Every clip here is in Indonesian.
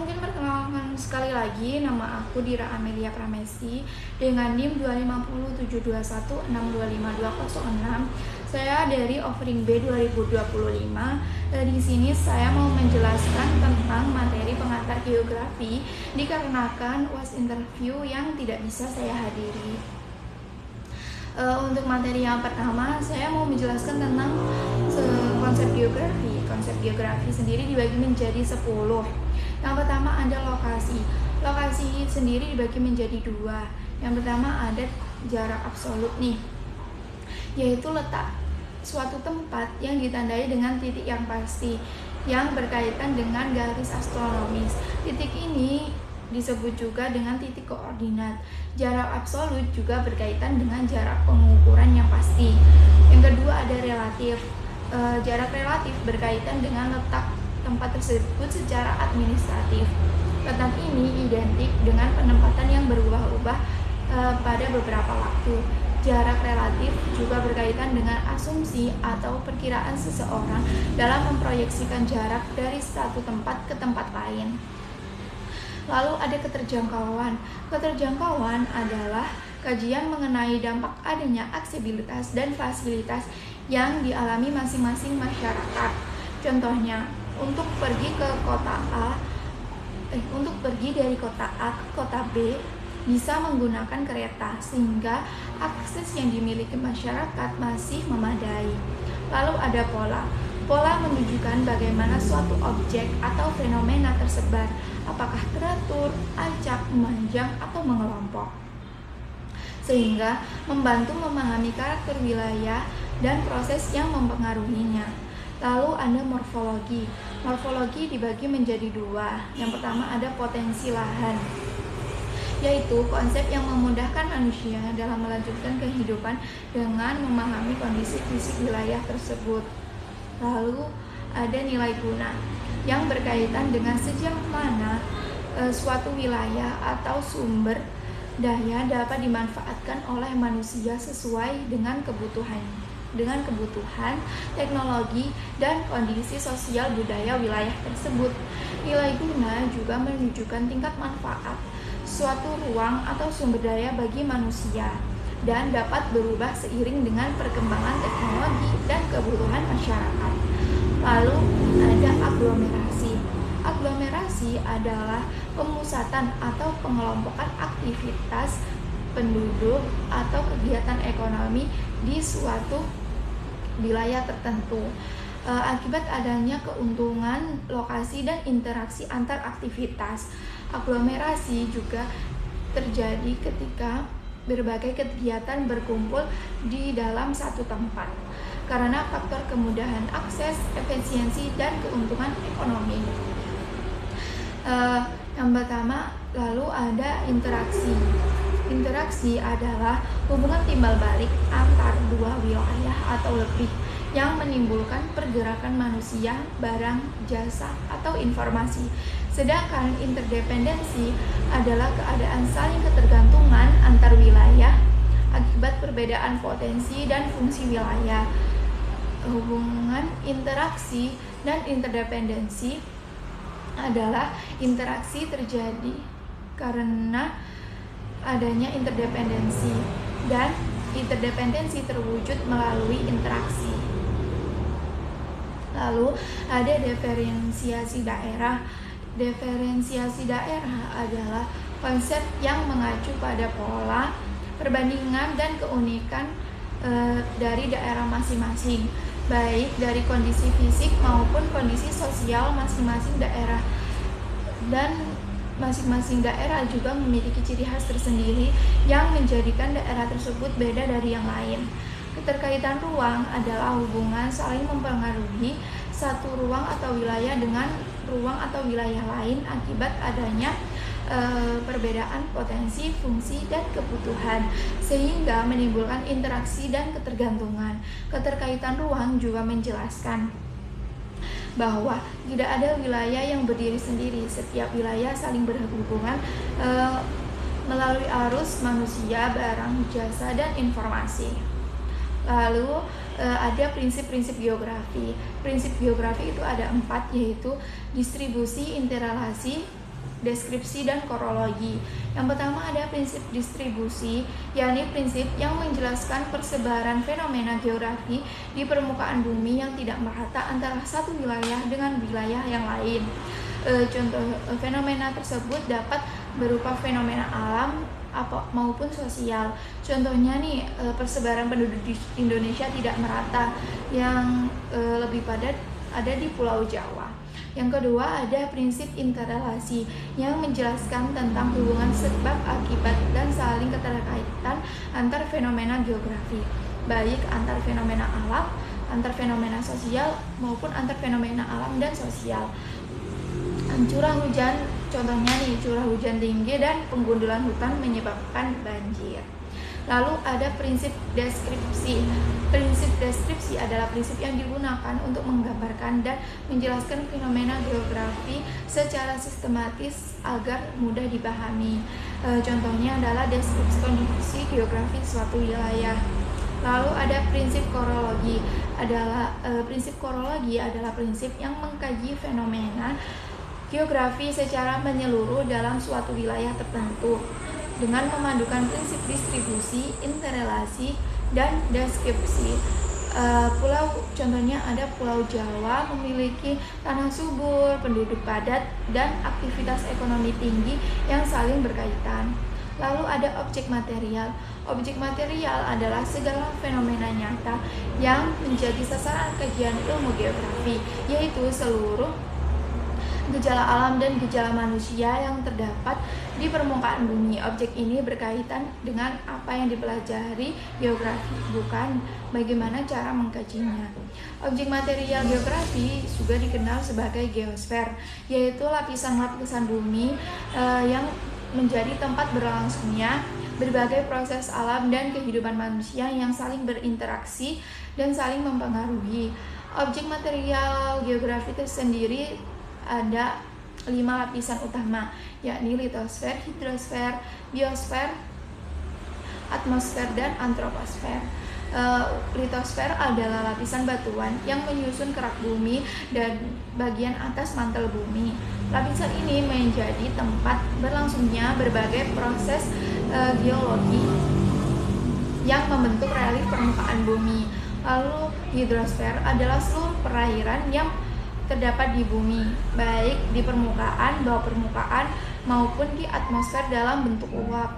mungkin perkenalkan sekali lagi, nama aku Dira Amelia Pramesti dengan NIM 2507216252606. Saya dari offering B 2025. Di sini saya mau menjelaskan tentang materi pengantar geografi dikarenakan UAS interview yang tidak bisa saya hadiri. Untuk materi yang pertama, saya mau menjelaskan tentang konsep geografi. Konsep geografi sendiri dibagi menjadi 10. Yang pertama ada lokasi. Lokasi sendiri dibagi menjadi 2. Yang pertama ada jarak absolut nih, yaitu letak suatu tempat yang ditandai dengan titik yang pasti yang berkaitan dengan garis astronomis. Titik ini disebut juga dengan titik koordinat. Jarak absolut juga berkaitan dengan jarak pengukuran yang pasti. Yang kedua ada relatif. Jarak relatif berkaitan dengan letak tempat tersebut secara administratif. Letak ini identik dengan penempatan yang berubah-ubah pada beberapa waktu. Jarak relatif juga berkaitan dengan asumsi atau perkiraan seseorang dalam memproyeksikan jarak dari satu tempat ke tempat lain. Lalu ada keterjangkauan. Keterjangkauan adalah kajian mengenai dampak adanya aksesibilitas dan fasilitas yang dialami masing-masing masyarakat. Contohnya, untuk pergi dari kota A ke kota B bisa menggunakan kereta sehingga akses yang dimiliki masyarakat masih memadai. Lalu ada pola. Pola menunjukkan bagaimana suatu objek atau fenomena tersebar, apakah teratur, acak, memanjang, atau mengelompok, sehingga membantu memahami karakter wilayah dan proses yang mempengaruhinya. Lalu ada morfologi. Morfologi dibagi menjadi 2. Yang pertama ada potensi lahan, yaitu konsep yang memudahkan manusia dalam melanjutkan kehidupan dengan memahami kondisi fisik wilayah tersebut. Lalu ada nilai guna yang berkaitan dengan sejauh mana suatu wilayah atau sumber daya dapat dimanfaatkan oleh manusia sesuai dengan kebutuhan teknologi dan kondisi sosial budaya wilayah tersebut. Nilai guna juga menunjukkan tingkat manfaat suatu ruang atau sumber daya bagi manusia dan dapat berubah seiring dengan perkembangan teknologi dan kebutuhan masyarakat. Lalu ada aglomerasi. Aglomerasi adalah pemusatan atau pengelompokan aktivitas penduduk atau kegiatan ekonomi di suatu wilayah tertentu akibat adanya keuntungan lokasi dan interaksi antar aktivitas. Aglomerasi juga terjadi ketika berbagai kegiatan berkumpul di dalam satu tempat karena faktor kemudahan akses, efisiensi, dan keuntungan ekonomi. Yang pertama, lalu ada interaksi. Interaksi adalah hubungan timbal balik antar dua wilayah atau lebih yang menimbulkan pergerakan manusia, barang, jasa, atau informasi. Sedangkan interdependensi adalah keadaan saling ketergantungan antar wilayah akibat perbedaan potensi dan fungsi wilayah. Hubungan interaksi dan interdependensi adalah interaksi terjadi karena adanya interdependensi dan interdependensi terwujud melalui interaksi. Lalu ada diferensiasi daerah. Diferensiasi daerah adalah konsep yang mengacu pada pola, perbandingan, dan keunikan dari daerah masing-masing, baik dari kondisi fisik maupun kondisi sosial masing-masing daerah. Dan masing-masing daerah juga memiliki ciri khas tersendiri yang menjadikan daerah tersebut beda dari yang lain. Keterkaitan ruang adalah hubungan saling mempengaruhi satu ruang atau wilayah dengan ruang atau wilayah lain akibat adanya perbedaan potensi, fungsi, dan kebutuhan sehingga menimbulkan interaksi dan ketergantungan. Keterkaitan ruang juga menjelaskan bahwa tidak ada wilayah yang berdiri sendiri. Setiap wilayah saling berhubungan melalui arus manusia, barang, jasa, dan informasi. Lalu ada prinsip-prinsip geografi. Prinsip geografi itu ada 4, yaitu distribusi, interrelasi, deskripsi, dan korologi. Yang pertama ada prinsip distribusi, yakni prinsip yang menjelaskan persebaran fenomena geografi di permukaan bumi yang tidak merata antara satu wilayah dengan wilayah yang lain. Contoh fenomena tersebut dapat berupa fenomena alam maupun sosial. Contohnya nih, persebaran penduduk di Indonesia tidak merata, yang lebih padat ada di Pulau Jawa. Yang kedua ada prinsip interrelasi yang menjelaskan tentang hubungan sebab akibat dan saling keterkaitan antar fenomena geografi, baik antar fenomena alam, antar fenomena sosial maupun antar fenomena alam dan sosial. Curah hujan, contohnya nih, curah hujan tinggi dan penggundulan hutan menyebabkan banjir. Lalu ada prinsip deskripsi. Prinsip deskripsi adalah prinsip yang digunakan untuk menggambarkan dan menjelaskan fenomena geografi secara sistematis agar mudah dipahami. Contohnya adalah deskripsi kondisi geografi suatu wilayah. Lalu ada prinsip korologi. Prinsip korologi adalah prinsip yang mengkaji fenomena geografi secara menyeluruh dalam suatu wilayah tertentu dengan memandukan prinsip distribusi, interrelasi, dan deskripsi. Contohnya ada Pulau Jawa memiliki tanah subur, penduduk padat, dan aktivitas ekonomi tinggi yang saling berkaitan. Lalu ada objek material. Objek material adalah segala fenomena nyata yang menjadi sasaran kajian ilmu geografi, yaitu seluruh gejala alam dan gejala manusia yang terdapat di permukaan bumi. Objek ini berkaitan dengan apa yang dipelajari geografi, bukan bagaimana cara mengkajinya. Objek material geografi juga dikenal sebagai geosfer, yaitu lapisan-lapisan bumi yang menjadi tempat berlangsungnya berbagai proses alam dan kehidupan manusia yang saling berinteraksi dan saling mempengaruhi. Objek material geografi tersendiri ada 5 lapisan utama, yakni litosfer, hidrosfer, biosfer, atmosfer, dan antroposfer. Litosfer adalah lapisan batuan yang menyusun kerak bumi dan bagian atas mantel bumi. Lapisan ini menjadi tempat berlangsungnya berbagai proses geologi yang membentuk relief permukaan bumi. Lalu hidrosfer adalah seluruh perairan yang terdapat di bumi, baik di permukaan, bawah permukaan, maupun di atmosfer dalam bentuk uap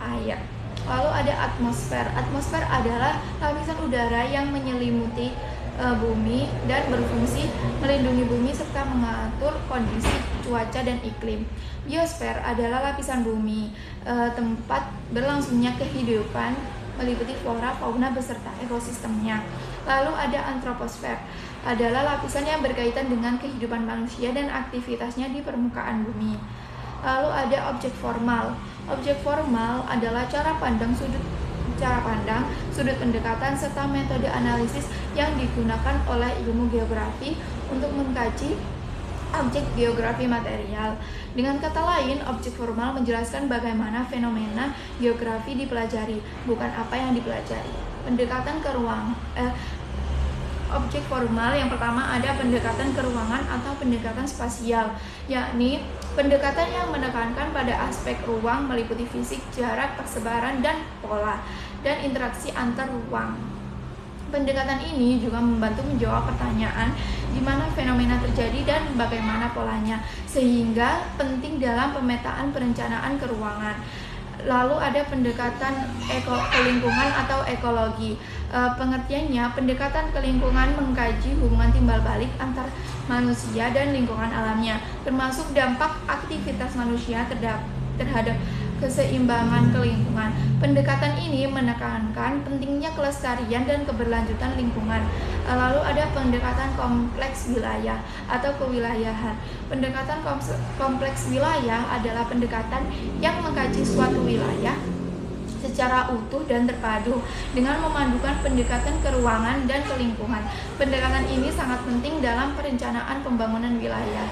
air. Lalu ada atmosfer. Atmosfer adalah lapisan udara yang menyelimuti bumi dan berfungsi melindungi bumi serta mengatur kondisi cuaca dan iklim. Biosfer adalah lapisan bumi, tempat berlangsungnya kehidupan meliputi flora, fauna beserta ekosistemnya. Lalu ada antroposfer, adalah lapisan yang berkaitan dengan kehidupan manusia dan aktivitasnya di permukaan bumi. Lalu ada objek formal. Objek formal adalah cara pandang, sudut pendekatan, serta metode analisis yang digunakan oleh ilmu geografi untuk mengkaji objek geografi material. Dengan kata lain, objek formal menjelaskan bagaimana fenomena geografi dipelajari, bukan apa yang dipelajari. Pendekatan ke ruang. Objek formal yang pertama ada pendekatan ke ruangan atau pendekatan spasial, yakni pendekatan yang menekankan pada aspek ruang meliputi fisik, jarak, persebaran, dan pola, dan interaksi antar ruang. Pendekatan ini juga membantu menjawab pertanyaan di mana fenomena terjadi dan bagaimana polanya, sehingga penting dalam pemetaan perencanaan keruangan. Lalu ada pendekatan ke lingkungan atau ekologi. Pengertiannya, pendekatan ke lingkungan mengkaji hubungan timbal balik antar manusia dan lingkungan alamnya, termasuk dampak aktivitas manusia terhadap keseimbangan lingkungan. Pendekatan ini menekankan pentingnya kelestarian dan keberlanjutan lingkungan. Lalu ada pendekatan kompleks wilayah atau kewilayahan. Pendekatan kompleks wilayah adalah pendekatan yang mengkaji suatu wilayah secara utuh dan terpadu dengan memandukan pendekatan ke ruangan dan ke lingkungan. Pendekatan ini sangat penting dalam perencanaan pembangunan wilayah.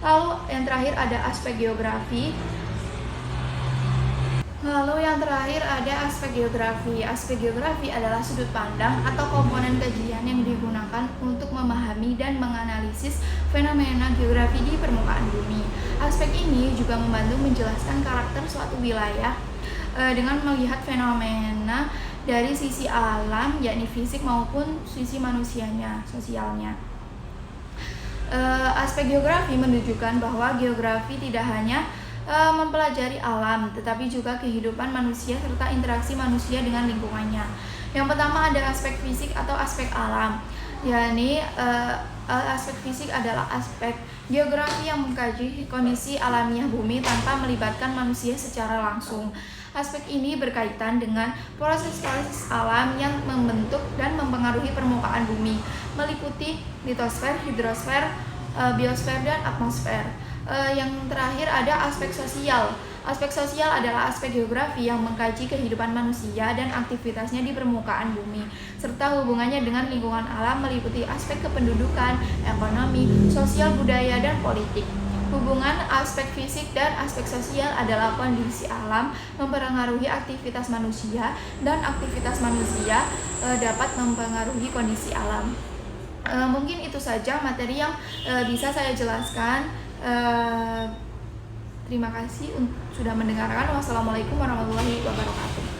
Lalu yang terakhir ada aspek geografi. Aspek geografi. Aspek geografi adalah sudut pandang atau komponen kajian yang digunakan untuk memahami dan menganalisis fenomena geografi di permukaan bumi. Aspek Aspek ini juga membantu menjelaskan karakter suatu wilayah dengan melihat fenomena dari sisi alam, yakni fisik maupun sisi manusianya, sosialnya. Aspek geografi menunjukkan bahwa geografi tidak hanya mempelajari alam, tetapi juga kehidupan manusia serta interaksi manusia dengan lingkungannya. Yang pertama ada aspek fisik atau aspek alam, yakni aspek fisik adalah aspek geografi yang mengkaji kondisi alamiah bumi tanpa melibatkan manusia secara langsung. Aspek ini berkaitan dengan proses-proses alam yang membentuk dan mempengaruhi permukaan bumi, meliputi litosfer, hidrosfer, biosfer, dan atmosfer. Yang terakhir ada aspek sosial. Aspek sosial adalah aspek geografi yang mengkaji kehidupan manusia dan aktivitasnya di permukaan bumi, serta hubungannya dengan lingkungan alam meliputi aspek kependudukan, ekonomi, sosial, budaya, dan politik. Hubungan aspek fisik dan aspek sosial adalah kondisi alam mempengaruhi aktivitas manusia dan aktivitas manusia dapat mempengaruhi kondisi alam. Mungkin itu saja materi yang bisa saya jelaskan. Terima kasih sudah mendengarkan. Wassalamualaikum warahmatullahi wabarakatuh.